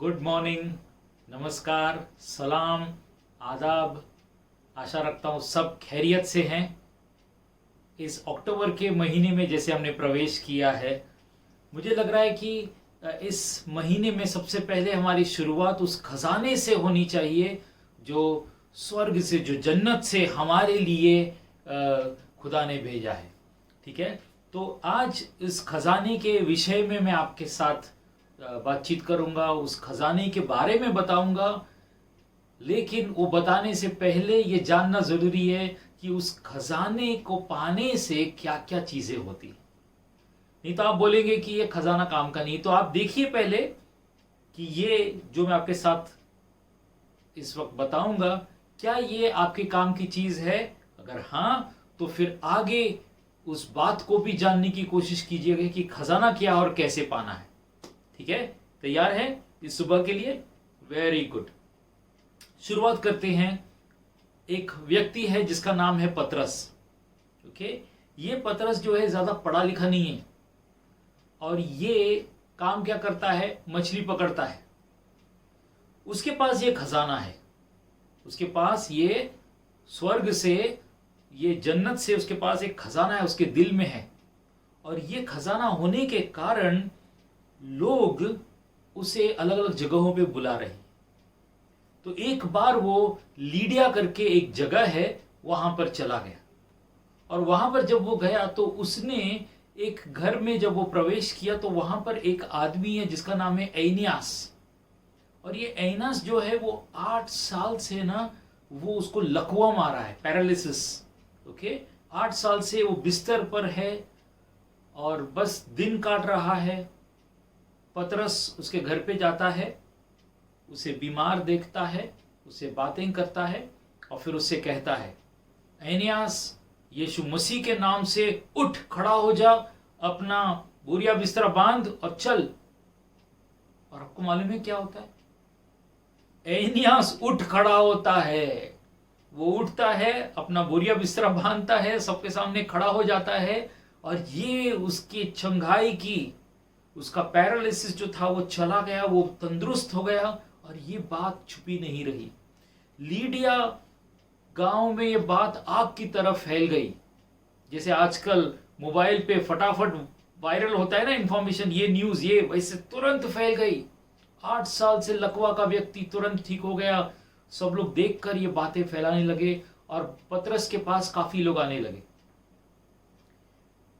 Good morning, नमस्कार, सलाम, आदाब। आशा रखता हूँ सब खैरियत से हैं। इस अक्टूबर के महीने में जैसे हमने प्रवेश किया है, मुझे लग रहा है कि इस महीने में सबसे पहले हमारी शुरुआत उस खजाने से होनी चाहिए जो स्वर्ग से, जो जन्नत से हमारे लिए खुदा ने भेजा है। ठीक है, तो आज इस खजाने के विषय में मैं आपके साथ बातचीत करूंगा, उस खजाने के बारे में बताऊंगा। लेकिन वो बताने से पहले ये जानना जरूरी है कि उस खजाने को पाने से क्या क्या चीजें होती। नहीं तो आप बोलेंगे कि ये खजाना काम का नहीं। तो आप देखिए पहले कि ये जो मैं आपके साथ इस वक्त बताऊंगा, क्या ये आपके काम की चीज है। अगर हाँ, तो फिर आगे उस बात को भी जानने की कोशिश कीजिएगा कि खजाना क्या और कैसे पाना है। ठीक है, तैयार है इस सुबह के लिए? Very good. शुरुआत करते हैं। एक व्यक्ति है जिसका नाम है पतरस। ओके, ये पतरस जो है ज्यादा पढ़ा लिखा नहीं है और ये काम क्या करता है, मछली पकड़ता है। उसके पास ये खजाना है, उसके पास ये स्वर्ग से, ये जन्नत से उसके पास एक खजाना है, उसके दिल में है। और ये खजाना होने के कारण लोग उसे अलग अलग जगहों पे बुला रहे हैं। तो एक बार वो लीडिया करके एक जगह है, वहां पर चला गया। और वहां पर जब वो गया तो उसने एक घर में जब वो प्रवेश किया तो वहां पर एक आदमी है जिसका नाम है एनियास। और ये एनियास जो है वो 8 साल से ना, वो उसको लकवा मारा है, पैरालिसिस। ओके, 8 साल से वो बिस्तर पर है और बस दिन काट रहा है। पतरस उसके घर पे जाता है, उसे बीमार देखता है, उसे बातें करता है और फिर उससे कहता है, एनियास, यीशु मसीह के नाम से उठ खड़ा हो जा, अपना बोरिया बिस्तरा बांध और चल। और आपको मालूम है क्या होता है? एनियास उठ खड़ा होता है। वो उठता है, अपना बोरिया बिस्तरा बांधता है, सबके सामने खड़ा हो जाता है। और ये उसकी छंगाई की, उसका पैरालिसिस जो था वो चला गया, वो तंदुरुस्त हो गया। और ये बात छुपी नहीं रही। लीडिया गांव में ये बात आग की तरह फैल गई। जैसे आजकल मोबाइल पे फटाफट वायरल होता है ना इंफॉर्मेशन, ये न्यूज, ये वैसे तुरंत फैल गई। 8 साल से लकवा का व्यक्ति तुरंत ठीक हो गया। सब लोग देखकर ये बातें फैलाने लगे और पतरस के पास काफी लोग आने लगे।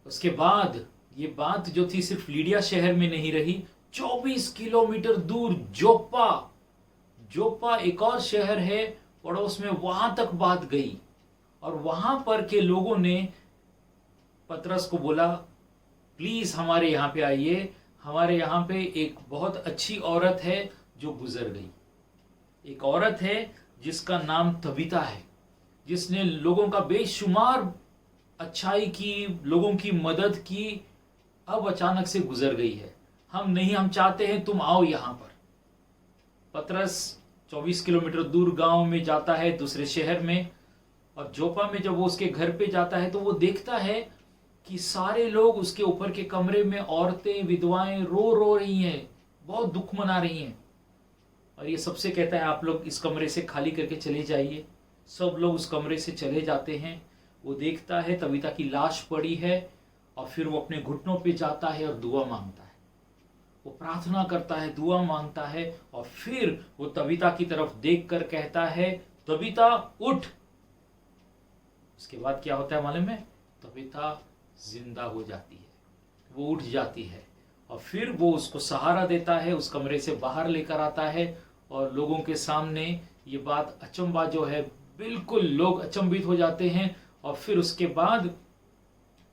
उसके बाद ये बात जो थी सिर्फ लीडिया शहर में नहीं रही, 24 किलोमीटर दूर जोप्पा एक और शहर है पड़ोस में, वहां तक बात गई। और वहां पर के लोगों ने पतरस को बोला, प्लीज हमारे यहां पे आइए, हमारे यहां पे एक बहुत अच्छी औरत है जो गुजर गई। एक औरत है जिसका नाम तबीता है, जिसने लोगों का बेशुमार अच्छाई की, लोगों की मदद की, अब अचानक से गुजर गई है। हम चाहते हैं तुम आओ यहां पर। पतरस 24 किलोमीटर दूर गांव में जाता है, दूसरे शहर में। और जोपा में जब वो उसके घर पे जाता है तो वो देखता है कि सारे लोग उसके ऊपर के कमरे में, औरतें, विधवाएं रो रही हैं, बहुत दुख मना रही हैं। और ये सबसे कहता है, आप लोग इस कमरे से खाली करके चले जाइए। सब लोग उस कमरे से चले जाते हैं। वो देखता है तबीता की लाश पड़ी है और फिर वो अपने घुटनों पे जाता है और दुआ मांगता है। वो प्रार्थना करता है, दुआ मांगता है और फिर वो तबीता की तरफ देखकर कहता है, तबीता उठ। उसके बाद क्या होता है मालूम है? तबीता जिंदा हो जाती है, वो उठ जाती है। और फिर वो उसको सहारा देता है, उस कमरे से बाहर लेकर आता है और लोगों के सामने ये बात, अचंबा जो है, बिल्कुल लोग अचंभित हो जाते हैं। और फिर उसके बाद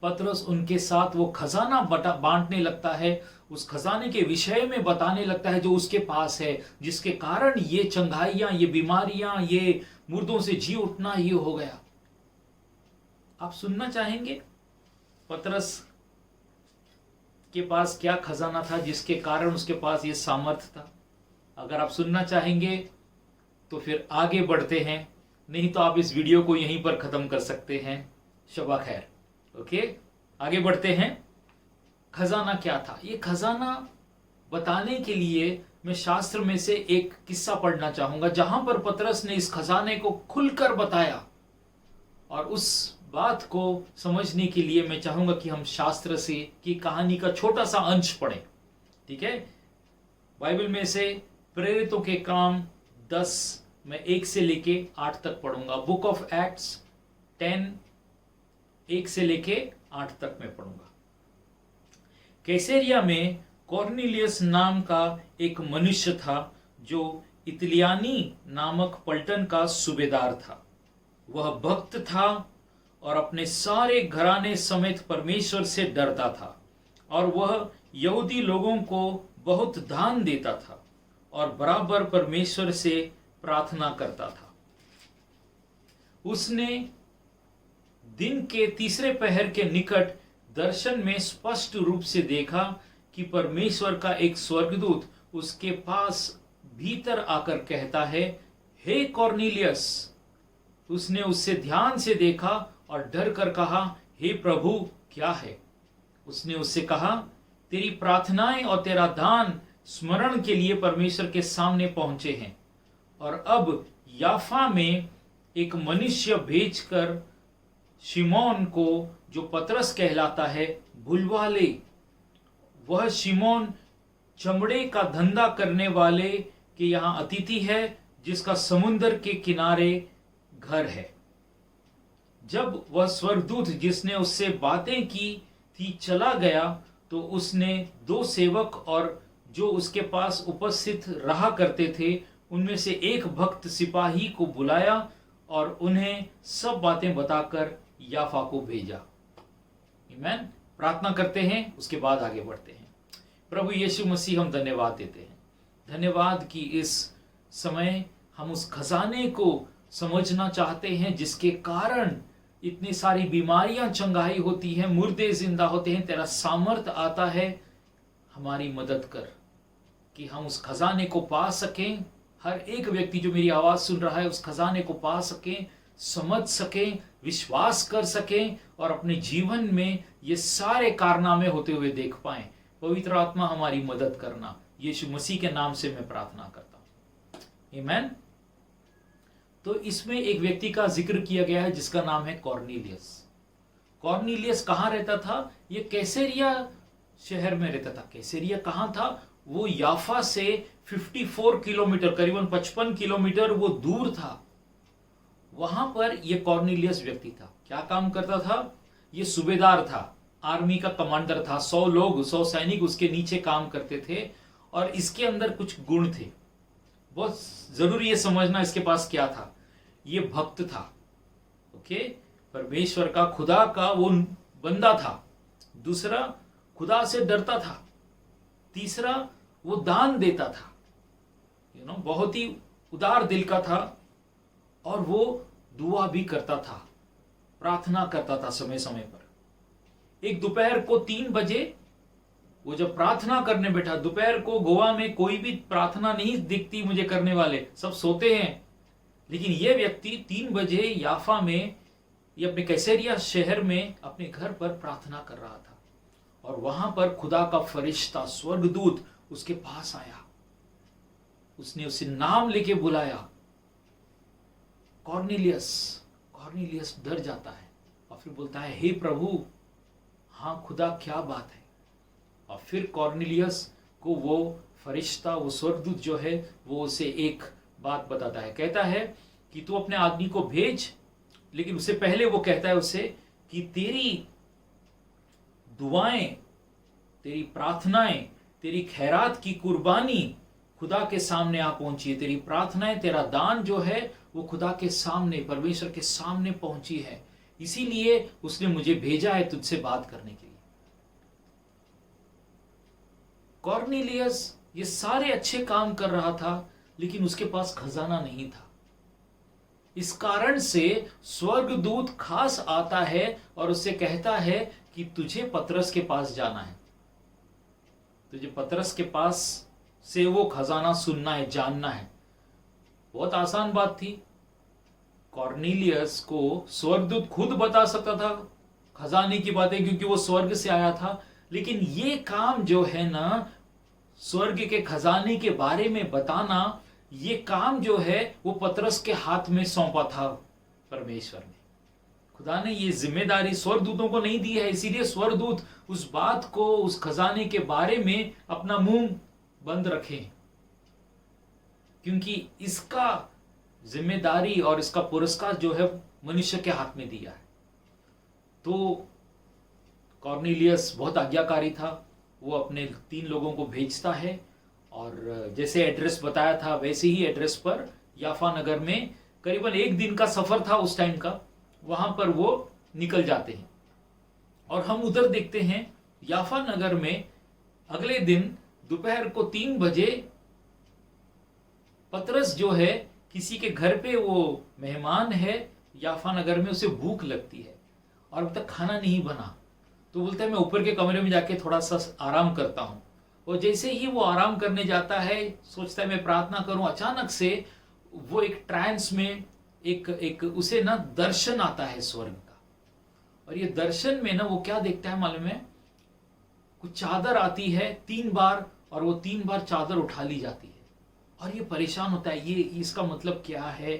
पतरस उनके साथ वो खजाना बांटने लगता है, उस खजाने के विषय में बताने लगता है जो उसके पास है, जिसके कारण ये चंगाइयां, ये बीमारियां, ये मुर्दों से जी उठना ये हो गया। आप सुनना चाहेंगे पतरस के पास क्या खजाना था जिसके कारण उसके पास ये सामर्थ्य था? अगर आप सुनना चाहेंगे तो फिर आगे बढ़ते हैं, नहीं तो आप इस वीडियो को यहीं पर खत्म कर सकते हैं। शबा खैर। ओके, आगे बढ़ते हैं। खजाना क्या था? ये खजाना बताने के लिए मैं शास्त्र में से एक किस्सा पढ़ना चाहूंगा जहां पर पतरस ने इस खजाने को खुलकर बताया, और उस बात को समझने के लिए मैं चाहूंगा कि हम शास्त्र से की कहानी का छोटा सा अंश पढ़ें। ठीक है, बाइबल में से प्रेरितों के काम 10 मैं 1 से लेके 8 तक पढ़ूंगा। बुक ऑफ एक्ट्स 10 1 से लेके 8 तक मैं पढ़ूंगा। कैसरिया में कॉर्नेलियस नाम का एक मनुष्य था जो इतलियानी नामक पलटन का सूबेदार था। वह भक्त था और अपने सारे घराने समेत परमेश्वर से डरता था, और वह यहूदी लोगों को बहुत दान देता था और बराबर परमेश्वर से प्रार्थना करता था। उसने दिन के तीसरे पहर के निकट दर्शन में स्पष्ट रूप से देखा कि परमेश्वर का एक स्वर्गदूत उसके पास भीतर आकर कहता है, हे कॉर्नेलियस। उसने उससे ध्यान से देखा और डर कर कहा, हे प्रभु, क्या है? उसने उससे कहा, तेरी प्रार्थनाएं और तेरा दान स्मरण के लिए परमेश्वर के सामने पहुंचे हैं, और अब याफा में एक मनुष्य भेजकर शिमोन को, जो पतरस कहलाता है, बुलवा ले। वह शिमोन चमड़े का धंधा करने वाले के यहाँ अतिथि है, जिसका समुद्र के किनारे घर है। जब वह स्वर्गदूत जिसने उससे बातें की थी चला गया, तो उसने 2 सेवक और जो उसके पास उपस्थित रहा करते थे उनमें से एक भक्त सिपाही को बुलाया और उन्हें सब बातें बताकर याफा को भेजा। आमीन। प्रार्थना करते हैं, उसके बाद आगे बढ़ते हैं। प्रभु यीशु मसीह, हम धन्यवाद देते हैं। धन्यवाद कि इस समय हम उस खजाने को समझना चाहते हैं जिसके कारण इतनी सारी बीमारियां चंगाई होती हैं, मुर्दे जिंदा होते हैं। तेरा सामर्थ आता है, हमारी मदद कर कि हम उस खजाने को पा सकें। हर एक व्यक्ति जो मेरी आवाज सुन रहा है उस खजाने को पा सकें, समझ सकें, विश्वास कर सकें और अपने जीवन में ये सारे कारनामे होते हुए देख पाएं। पवित्र आत्मा, हमारी मदद करना। यीशु मसीह के नाम से मैं प्रार्थना करता हूं, आमीन। तो इसमें एक व्यक्ति का जिक्र किया गया है जिसका नाम है कॉर्नेलियस। कॉर्नेलियस कहाँ रहता था? ये कैसरिया शहर में रहता था। कैसरिया कहाँ था? वो याफा से 54 किलोमीटर, करीबन 55 किलोमीटर वो दूर था। वहां पर ये कॉर्नेलियस व्यक्ति था। क्या काम करता था? ये सूबेदार था, आर्मी का कमांडर था। 100 लोग, 100 सैनिक उसके नीचे काम करते थे, और इसके अंदर कुछ गुण थे। बहुत जरूरी है समझना इसके पास क्या था। ये भक्त था, ओके, परमेश्वर का, खुदा का वो बंदा था। दूसरा, खुदा से डरता था। तीसरा, वो दान देता था, बहुत ही उदार दिल का था, और वो दुआ भी करता था, प्रार्थना करता था समय समय पर। एक दोपहर को 3 बजे वो जब प्रार्थना करने बैठा, दोपहर को गोवा में कोई भी प्रार्थना नहीं दिखती मुझे करने वाले, सब सोते हैं, लेकिन यह व्यक्ति 3 बजे याफा में, ये अपने कैसरिया शहर में अपने घर पर प्रार्थना कर रहा था, और वहां पर खुदा का फरिश्ता, स्वर्गदूत उसके पास आया। उसने उसे नाम लेके बुलाया, कॉर्नेलियस। कॉर्नेलियस डर जाता है और फिर बोलता है, हे प्रभु, हाँ खुदा, क्या बात है? और फिर कॉर्नेलियस को वो फरिश्ता, वो स्वर्गदूत जो है, वो उसे एक बात बताता है। कहता है कि तू अपने आदमी को भेज, लेकिन उससे पहले वो कहता है उसे कि तेरी दुआएं, तेरी प्रार्थनाएं, तेरी खैरात की कुर्बानी खुदा के सामने आ पहुंची है। तेरी प्रार्थनाएं, तेरा दान जो है वो खुदा के सामने, परमेश्वर के सामने पहुंची है। इसीलिए उसने मुझे भेजा है तुझसे बात करने के लिए। कॉर्नेलियस ये सारे अच्छे काम कर रहा था, लेकिन उसके पास खजाना नहीं था। इस कारण से स्वर्गदूत खास आता है और उससे कहता है कि तुझे पतरस के पास जाना है, तुझे पतरस के पास से वो खजाना सुनना है, जानना है। बहुत आसान बात थी। कॉर्नेलियस को स्वर्गदूत खुद बता सकता था खजाने की बातें, क्योंकि वो स्वर्ग से आया था। लेकिन ये काम जो है ना, स्वर्ग के खजाने के बारे में बताना, ये काम जो है वो पतरस के हाथ में सौंपा था परमेश्वर ने। खुदा ने ये जिम्मेदारी स्वर्गदूतों को नहीं दी है, इसीलिए स्वर्गदूत उस बात को, उस खजाने के बारे में अपना मुंह बंद रखें, क्योंकि इसका जिम्मेदारी और इसका पुरस्कार जो है मनुष्य के हाथ में दिया है। तो कॉर्नेलियस बहुत आज्ञाकारी था, वो अपने 3 लोगों को भेजता है और जैसे एड्रेस बताया था वैसे ही एड्रेस पर याफा नगर में, करीबन 1 दिन का सफर था उस टाइम का, वहां पर वो निकल जाते हैं। और हम उधर देखते हैं याफा नगर में अगले दिन दोपहर को 3 बजे पतरस जो है किसी के घर पे, वो मेहमान है याफा नगर में, उसे भूख लगती है और अब तक खाना नहीं बना, तो बोलता है मैं ऊपर के कमरे में जाके थोड़ा सा आराम करता हूं। और जैसे ही वो आराम करने जाता है, सोचता है मैं प्रार्थना करूं, अचानक से वो एक ट्रांस में एक उसे ना दर्शन आता है स्वर्ग का। और ये दर्शन में ना वो क्या देखता है मालूम है, कुछ चादर आती है 3 बार और वो 3 बार चादर उठा ली जाती है। और ये परेशान होता है, ये इसका मतलब क्या है।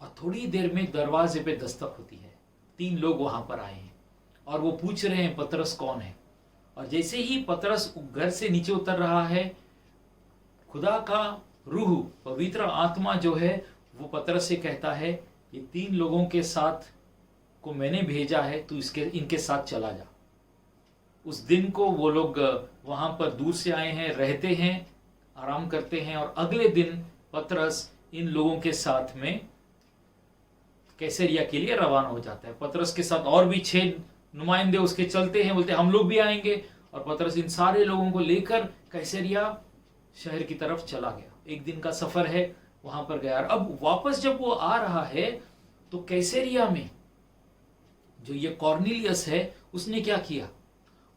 और थोड़ी देर में दरवाजे पे दस्तक होती है, 3 लोग वहां पर आए हैं और वो पूछ रहे हैं पतरस कौन है। और जैसे ही पतरस घर से नीचे उतर रहा है, खुदा का रूह, पवित्र आत्मा जो है वो पतरस से कहता है ये 3 लोगों के साथ को मैंने भेजा है, तू इनके साथ चला जा। उस दिन को वो लोग वहां पर दूर से आए हैं, रहते हैं, आराम करते हैं, और अगले दिन पतरस इन लोगों के साथ में कैसरिया के लिए रवाना हो जाता है। पतरस के साथ और भी 6 नुमाइंदे उसके चलते हैं, बोलते हम लोग भी आएंगे। और पतरस इन सारे लोगों को लेकर कैसरिया शहर की तरफ चला गया। 1 दिन का सफर है, वहां पर गया। और अब वापस जब वो आ रहा है तो कैसरिया में जो ये कॉर्नेलियस है, उसने क्या किया,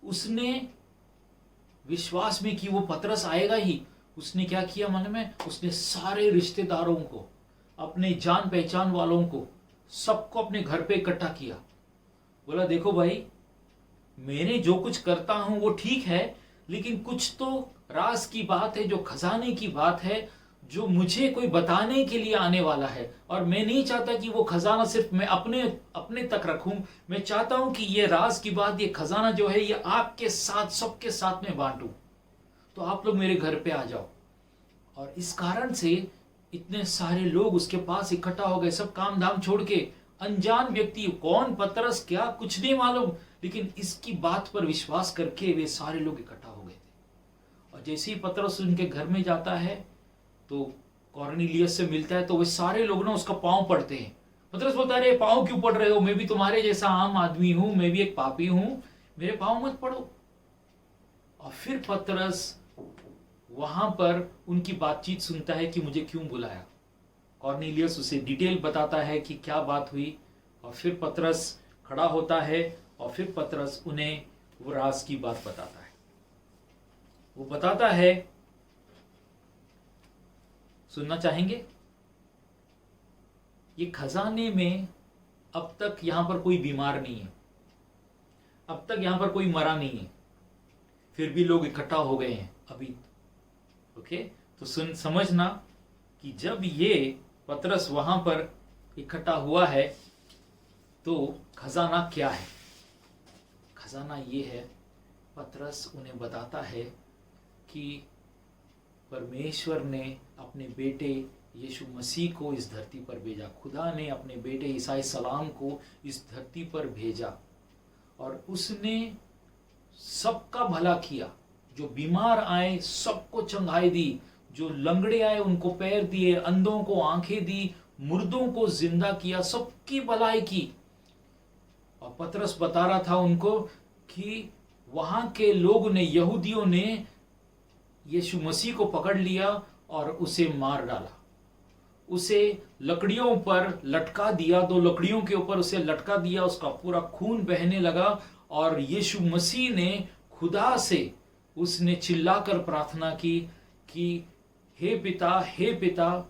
उसने विश्वास में कि वो पतरस आएगा ही, उसने क्या किया मालूम है, उसने सारे रिश्तेदारों को, अपने जान पहचान वालों को, सबको अपने घर पे इकट्ठा किया। बोला देखो भाई, मैंने जो कुछ करता हूं वो ठीक है, लेकिन कुछ तो राज की बात है, जो खजाने की बात है, जो मुझे कोई बताने के लिए आने वाला है। और मैं नहीं चाहता कि वो खजाना सिर्फ मैं अपने तक रखूं, मैं चाहता हूं कि ये राज की बात, ये खजाना जो है, ये आपके साथ, सबके साथ में बांटूं। तो आप लोग मेरे घर पे आ जाओ। और इस कारण से इतने सारे लोग उसके पास इकट्ठा हो गए, सब काम धाम छोड़ के। अनजान व्यक्ति, कौन पतरस क्या कुछ नहीं मालूम, लेकिन इसकी बात पर विश्वास करके वे सारे लोग इकट्ठा हो गए थे। और जैसे ही पतरस उनके घर में जाता है तो कॉर्नेलियस से मिलता है, तो वे सारे लोग ना उसका पांव पड़ते हैं। पतरस बोलता है, अरे पांव क्यों पड़ रहे हो, मैं भी तुम्हारे जैसा आम आदमी हूं, मैं भी एक पापी हूं, मेरे पांव मत पड़ो। और फिर पतरस वहां पर उनकी बातचीत सुनता है कि मुझे क्यों बुलाया। कॉर्नेलियस उसे डिटेल बताता है कि क्या बात हुई। और फिर पतरस खड़ा होता है और फिर पतरस उन्हें वो राज की बात बताता है। वो बताता है, सुनना चाहेंगे? ये खजाने में अब तक यहां पर कोई बीमार नहीं है, अब तक यहां पर कोई मरा नहीं है, फिर भी लोग इकट्ठा हो गए हैं अभी। ओके, तो समझना कि जब ये पतरस वहां पर इकट्ठा हुआ है तो खजाना क्या है। खजाना ये है, पतरस उन्हें बताता है कि परमेश्वर ने अपने बेटे यीशु मसीह को इस धरती पर भेजा। खुदा ने अपने बेटे ईसा सलाम को इस धरती पर भेजा और उसने सबका भला किया। जो बीमार आए सबको चंगाई दी, जो लंगड़े आए उनको पैर दिए, अंधों को आंखें दी, मुर्दों को जिंदा किया, सबकी भलाई की। और पतरस बता रहा था उनको कि वहां के लोग ने, यहूदियों ने यीशु मसीह को पकड़ लिया और उसे मार डाला, उसे लकड़ियों पर लटका दिया, 2 लकड़ियों के ऊपर उसे लटका दिया, उसका पूरा खून बहने लगा। और यीशु मसीह ने खुदा से उसने चिल्लाकर प्रार्थना की कि हे पिता,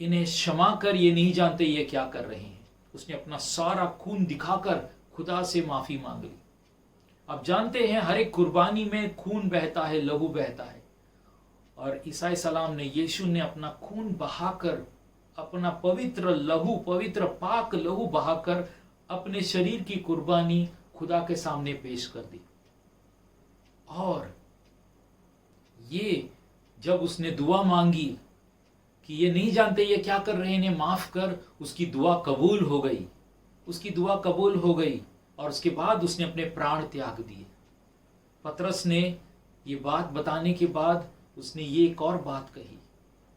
इन्हें क्षमा कर, ये नहीं जानते ये क्या कर रहे हैं। उसने अपना सारा खून दिखाकर खुदा से माफी मांग ली। आप जानते हैं हर एक कुर्बानी में खून बहता है, लहू बहता है, और ईसा सलाम ने, यीशु ने अपना खून बहाकर, अपना पवित्र लहू, पवित्र पाक लहू बहाकर अपने शरीर की कुर्बानी खुदा के सामने पेश कर दी। और ये जब उसने दुआ मांगी कि ये नहीं जानते ये क्या कर रहे हैं, इन्हें माफ कर, उसकी दुआ कबूल हो गई, उसकी दुआ कबूल हो गई, और उसके बाद उसने अपने प्राण त्याग दिए। पतरस ने ये बात बताने के बाद उसने ये एक और बात कही,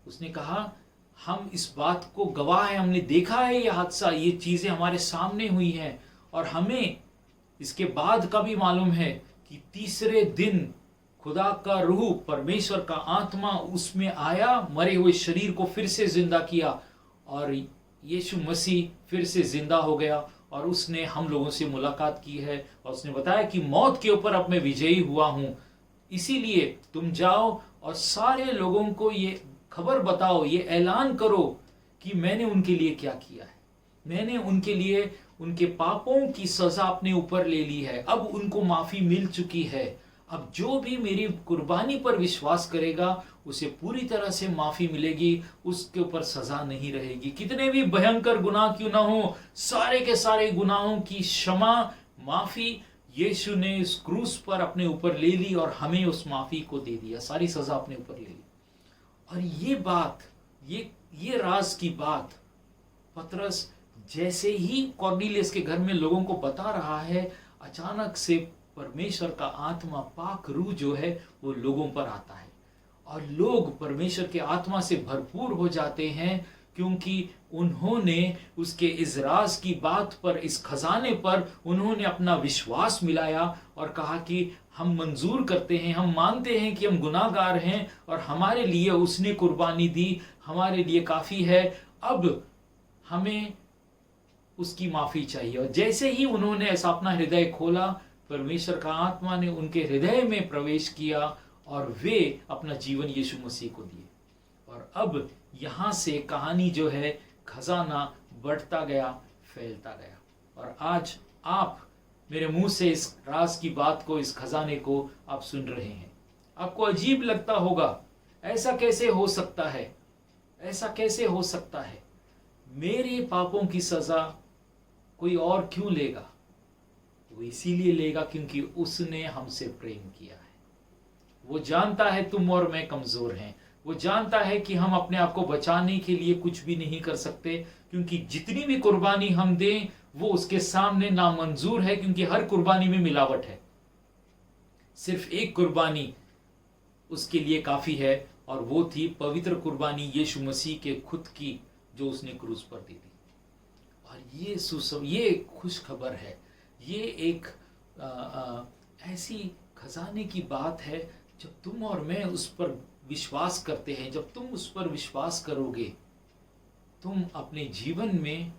उसने कहा हम इस बात को गवाह हैं, हमने देखा है ये हादसा, ये चीजें हमारे सामने हुई हैं, और हमें इसके बाद का भी मालूम है कि तीसरे दिन खुदा का रूह, परमेश्वर का आत्मा उसमें आया, मरे हुए शरीर को फिर से जिंदा किया, और यीशु मसीह फिर से जिंदा हो गया, और उसने हम लोगों से मुलाकात की है, और उसने बताया कि मौत के ऊपर अब मैं विजयी हुआ हूं। इसीलिए तुम जाओ और सारे लोगों को ये खबर बताओ, ये ऐलान करो कि मैंने उनके लिए क्या किया है। मैंने उनके लिए उनके पापों की सजा अपने ऊपर ले ली है, अब उनको माफी मिल चुकी है। अब जो भी मेरी कुर्बानी पर विश्वास करेगा उसे पूरी तरह से माफी मिलेगी, उसके ऊपर सजा नहीं रहेगी। कितने भी भयंकर गुनाह क्यों ना हो, सारे के सारे गुनाहों की क्षमा, माफी यीशु ने इस क्रूस पर अपने ऊपर ले ली, और हमें उस माफी को दे दिया, सारी सजा अपने ऊपर ले ली। और ये बात, ये राज की बात पतरस जैसे ही कॉर्नेलियस के घर में लोगों को बता रहा है, अचानक से परमेश्वर का आत्मा, पाक रूह जो है वो लोगों पर आता है, और लोग परमेश्वर के आत्मा से भरपूर हो जाते हैं, क्योंकि उन्होंने उसके इस राज की बात पर, इस खजाने पर उन्होंने अपना विश्वास मिलाया और कहा कि हम मंजूर करते हैं, हम मानते हैं कि हम गुनाहगार हैं, और हमारे लिए उसने कुर्बानी दी, हमारे लिए काफी है, अब हमें उसकी माफी चाहिए। और जैसे ही उन्होंने ऐसा अपना हृदय खोला, परमेश्वर का आत्मा ने उनके हृदय में प्रवेश किया, और वे अपना जीवन यीशु मसीह को दिए। और अब यहां से कहानी जो है, खजाना बढ़ता गया, फैलता गया, और आज आप मेरे मुंह से इस राज की बात को, इस खजाने को आप सुन रहे हैं। आपको अजीब लगता होगा, ऐसा कैसे हो सकता है, ऐसा कैसे हो सकता है, मेरे पापों की सजा कोई और क्यों लेगा? वो इसीलिए लेगा क्योंकि उसने हमसे प्रेम किया है। वो जानता है तुम और मैं कमजोर हैं, वो जानता है कि हम अपने आप को बचाने के लिए कुछ भी नहीं कर सकते, क्योंकि जितनी भी कुर्बानी हम दें वो उसके सामने नामंजूर है, क्योंकि हर कुर्बानी में मिलावट है। सिर्फ एक कुर्बानी उसके लिए काफी है, और वो थी पवित्र कुर्बानी यीशु मसीह के खुद की, जो उसने क्रूस पर दी थी। और ये खुश खबर है, ये एक ऐसी खजाने की बात है, जब तुम और मैं उस पर विश्वास करते हैं, जब तुम उस पर विश्वास करोगे, तुम अपने जीवन में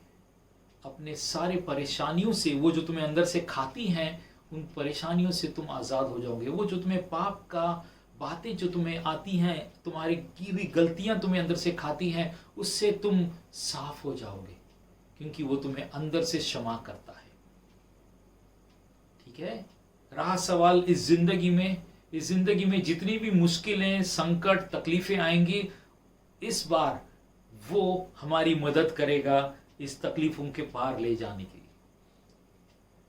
अपने सारे परेशानियों से, वो जो तुम्हें अंदर से खाती हैं, उन परेशानियों से तुम आज़ाद हो जाओगे। वो जो तुम्हें पाप का बातें जो तुम्हें आती हैं, तुम्हारी की हुई गलतियां तुम्हें अंदर से खाती हैं, उससे तुम साफ हो जाओगे, क्योंकि वो तुम्हें अंदर से क्षमा करता है। ठीक है। रहा सवाल इस जिंदगी में जितनी भी मुश्किलें, संकट, तकलीफें आएंगी, इस बार वो हमारी मदद करेगा इस तकलीफों के पार ले जाने के लिए।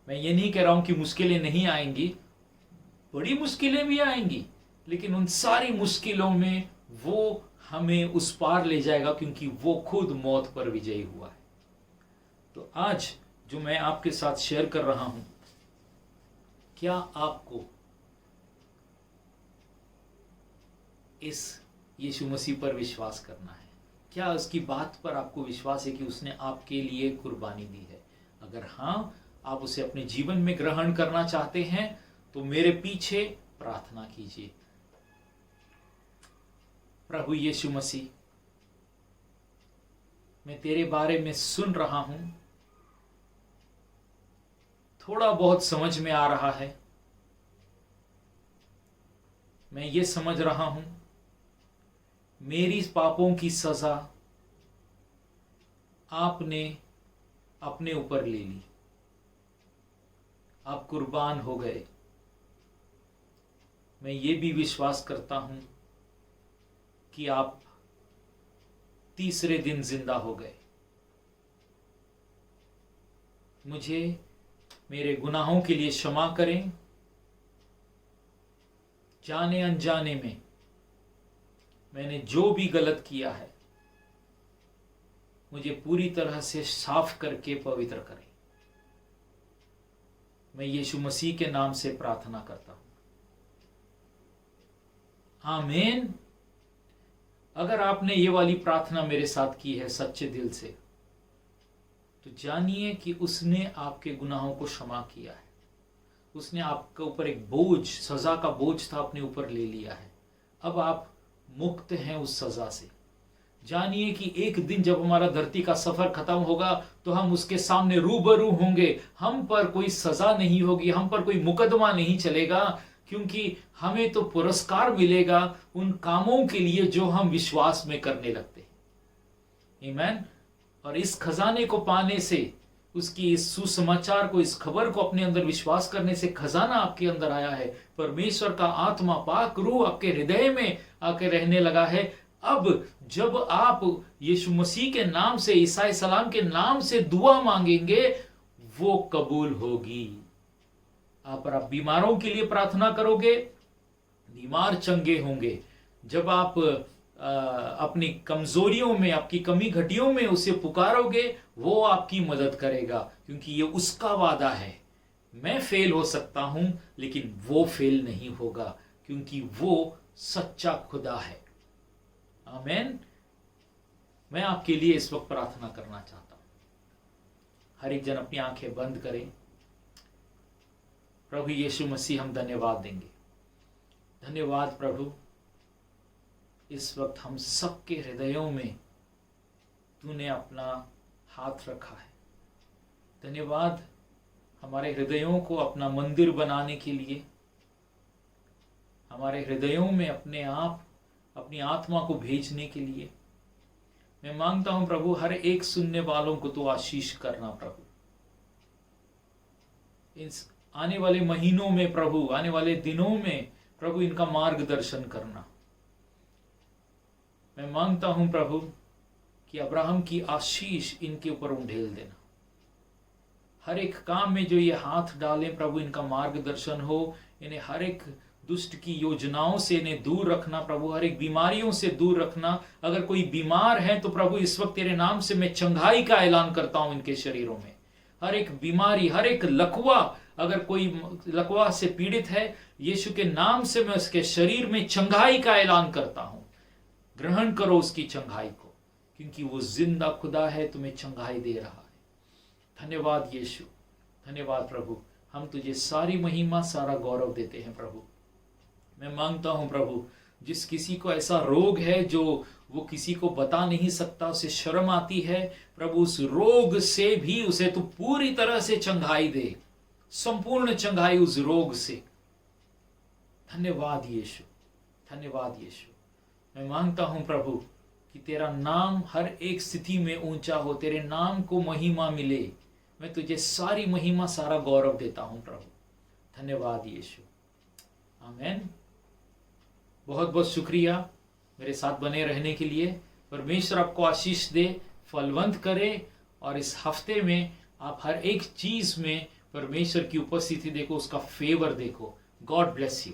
मैं ये नहीं कह रहा हूं कि मुश्किलें नहीं आएंगी, बड़ी मुश्किलें भी आएंगी, लेकिन उन सारी मुश्किलों में वो हमें उस पार ले जाएगा, क्योंकि वो खुद मौत पर विजयी हुआ है। तो आज जो मैं आपके साथ शेयर कर रहा हूं, क्या आपको इस यीशु मसीह पर विश्वास करना है? क्या उसकी बात पर आपको विश्वास है कि उसने आपके लिए कुर्बानी दी है? अगर हाँ, आप उसे अपने जीवन में ग्रहण करना चाहते हैं तो मेरे पीछे प्रार्थना कीजिए। प्रभु यीशु मसीह, मैं तेरे बारे में सुन रहा हूं, थोड़ा बहुत समझ में आ रहा है। मैं ये समझ रहा हूं, मेरी पापों की सजा आपने अपने ऊपर ले ली। आप कुर्बान हो गए, मैं ये भी विश्वास करता हूं कि आप तीसरे दिन जिंदा हो गए। मुझे मेरे गुनाहों के लिए क्षमा करें। जाने अनजाने में मैंने जो भी गलत किया है, मुझे पूरी तरह से साफ करके पवित्र करें। मैं यीशु मसीह के नाम से प्रार्थना करता हूं, आमीन। अगर आपने ये वाली प्रार्थना मेरे साथ की है सच्चे दिल से, तो जानिए कि उसने आपके गुनाहों को क्षमा किया है। उसने आपके ऊपर एक बोझ, सजा का बोझ था, अपने ऊपर ले लिया है। अब आप मुक्त हैं उस सजा से। जानिए कि एक दिन जब हमारा धरती का सफर खत्म होगा तो हम उसके सामने रूबरू होंगे। हम पर कोई सजा नहीं होगी, हम पर कोई मुकदमा नहीं चलेगा, क्योंकि हमें तो पुरस्कार मिलेगा उन कामों के लिए जो हम विश्वास में करने लगते हैं। आमीन। और इस खजाने को पाने से, उसकी इस सुसमाचार को, इस खबर को अपने अंदर विश्वास करने से खजाना आपके अंदर आया है। परमेश्वर का आत्मा, पाक रूह आपके हृदय में आके रहने लगा है। अब जब आप यीशु मसीह के नाम से, ईसा सलाम के नाम से दुआ मांगेंगे, वो कबूल होगी। आप बीमारों के लिए प्रार्थना करोगे, बीमार चंगे होंगे। जब आप अपनी कमजोरियों में, आपकी कमी घटियों में उसे पुकारोगे, वो आपकी मदद करेगा, क्योंकि ये उसका वादा है। मैं फेल हो सकता हूं, लेकिन वो फेल नहीं होगा, क्योंकि वो सच्चा खुदा है। आमीन। मैं आपके लिए इस वक्त प्रार्थना करना चाहता हूं। हर एक जन अपनी आंखें बंद करें। प्रभु यीशु मसीह, हम धन्यवाद देंगे। धन्यवाद प्रभु, इस वक्त हम सबके हृदयों में तूने अपना हाथ रखा है। धन्यवाद हमारे हृदयों को अपना मंदिर बनाने के लिए, हमारे हृदयों में अपने आप, अपनी आत्मा को भेजने के लिए। मैं मांगता हूं प्रभु, हर एक सुनने वालों को तो आशीष करना प्रभु। इस आने वाले महीनों में प्रभु, आने वाले दिनों में प्रभु, इनका मार्गदर्शन करना। मैं मांगता हूं प्रभु कि अब्राहम की आशीष इनके ऊपर उंडेल देना। हर एक काम में जो ये हाथ डालें प्रभु, इनका मार्गदर्शन हो। इन्हें हर एक दुष्ट की योजनाओं से इन्हें दूर रखना प्रभु, हर एक बीमारियों से दूर रखना। अगर कोई बीमार है तो प्रभु, इस वक्त तेरे नाम से मैं चंगाई का ऐलान करता हूं इनके शरीरों में। हर एक बीमारी, हर एक लकवा, अगर कोई लकवा से पीड़ित है, यीशु के नाम से मैं उसके शरीर में चंगाई का ऐलान करता हूं। ग्रहण करो उसकी चंगाई को, क्योंकि वो जिंदा खुदा है, तुम्हें चंगाई दे रहा है। धन्यवाद यीशु, धन्यवाद प्रभु। हम तुझे सारी महिमा, सारा गौरव देते हैं प्रभु। मैं मांगता हूं प्रभु, जिस किसी को ऐसा रोग है जो वो किसी को बता नहीं सकता, उसे शर्म आती है प्रभु, उस रोग से भी उसे तू पूरी तरह से चंगाई दे, संपूर्ण चंगाई उस रोग से। धन्यवाद यीशु, धन्यवाद यीशु। मैं मांगता हूं प्रभु कि तेरा नाम हर एक स्थिति में ऊंचा हो, तेरे नाम को महिमा मिले। मैं तुझे सारी महिमा, सारा गौरव देता हूं प्रभु। धन्यवाद यीशु, आमीन। बहुत बहुत शुक्रिया मेरे साथ बने रहने के लिए। परमेश्वर आपको आशीष दे, फलवंत करे, और इस हफ्ते में आप हर एक चीज में परमेश्वर की उपस्थिति देखो, उसका फेवर देखो। God bless you.